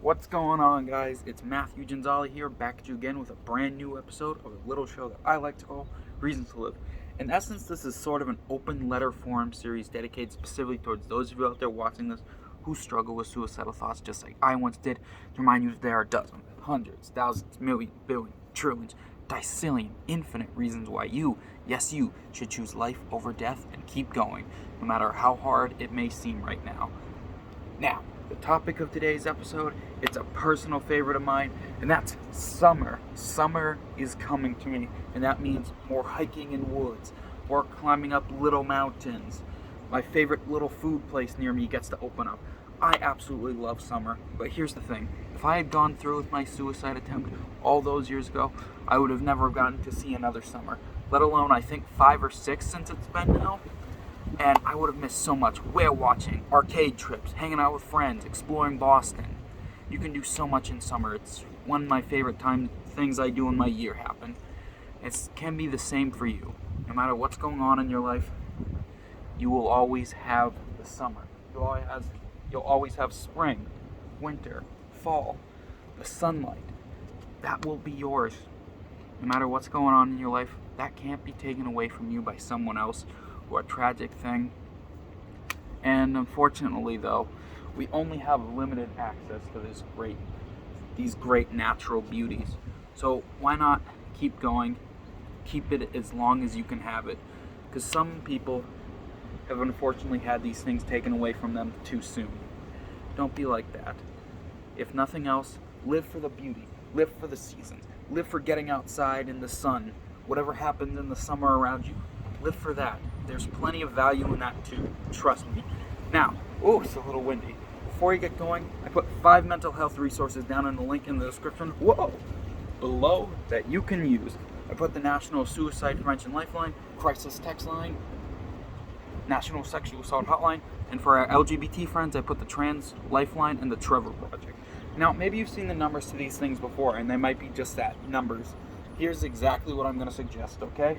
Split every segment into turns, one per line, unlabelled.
What's going on, guys? It's Matthew Ginzali here, back at you again with a brand new episode of a little show that I like to call Reasons to Live. In essence, this is sort of an open letter forum series dedicated specifically towards those of you out there watching this who struggle with suicidal thoughts just like I once did, to remind you that there are dozens, hundreds, thousands, millions, billions, trillions, decillion, infinite reasons why you, yes you, should choose life over death and keep going, no matter how hard it may seem right now. Now, the topic of today's episode, it's a personal favorite of mine, and that's summer. Summer is coming to me, and that means more hiking in woods, more climbing up little mountains. My favorite little food place near me gets to open up. I absolutely love summer, but here's the thing. If I had gone through with my suicide attempt all those years ago, I would have never gotten to see another summer, let alone I think 5 or 6 since it's been now. And I would have missed so much. Whale watching, arcade trips, hanging out with friends, exploring Boston. You can do so much in summer. It's one of my favorite things I do in my year happen. It can be the same for you. No matter what's going on in your life, you will always have the summer. You'll always have spring, winter, fall, the sunlight. That will be yours. No matter what's going on in your life, that can't be taken away from you by someone else or a tragic thing. And unfortunately, though, we only have limited access to these great natural beauties. So why not keep going? Keep it as long as you can have it. Because some people have unfortunately had these things taken away from them too soon. Don't be like that. If nothing else, live for the beauty. Live for the seasons. Live for getting outside in the sun. Whatever happens in the summer around you, live for that. There's plenty of value in that too. Trust me. Now, it's a little windy. Before you get going, I put 5 mental health resources down in the link in the description below that you can use. I put the National Suicide Prevention Lifeline, Crisis Text Line, National Sexual Assault Hotline, and for our LGBT friends, I put the Trans Lifeline and the Trevor Project. Now, maybe you've seen the numbers to these things before, and they might be just that, numbers. Here's exactly what I'm going to suggest, okay?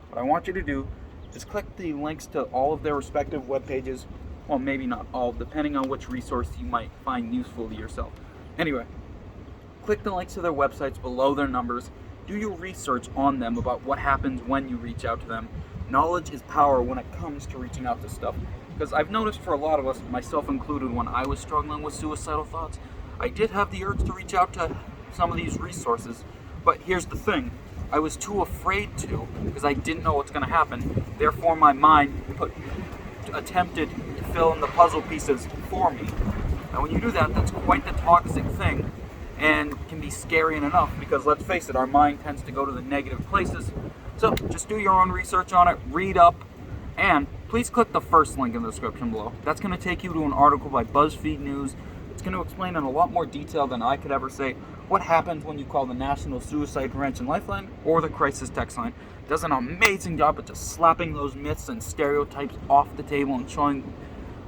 What I want you to do is click the links to all of their respective web pages. Well, maybe not all, depending on which resource you might find useful to yourself. Anyway, click the links to their websites below their numbers. Do your research on them about what happens when you reach out to them. Knowledge is power when it comes to reaching out to stuff. Because I've noticed for a lot of us, myself included, when I was struggling with suicidal thoughts, I did have the urge to reach out to some of these resources. But here's the thing. I was too afraid to, because I didn't know what's going to happen. Therefore, my mind attempted to fill in the puzzle pieces for me. Now, when you do that, that's quite the toxic thing, and can be scary enough, because let's face it, our mind tends to go to the negative places. So, just do your own research on it, read up, and please click the first link in the description below. That's going to take you to an article by BuzzFeed News. It's going to explain in a lot more detail than I could ever say what happens when you call the National Suicide Prevention Lifeline or the Crisis Text Line. It does an amazing job at just slapping those myths and stereotypes off the table and showing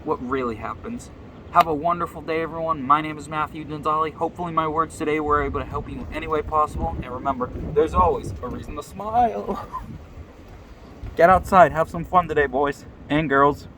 what really happens. Have a wonderful day, everyone. My name is Matthew Ginzali. Hopefully my words today were able to help you in any way possible. And remember, there's always a reason to smile. Get outside. Have some fun today, boys and girls.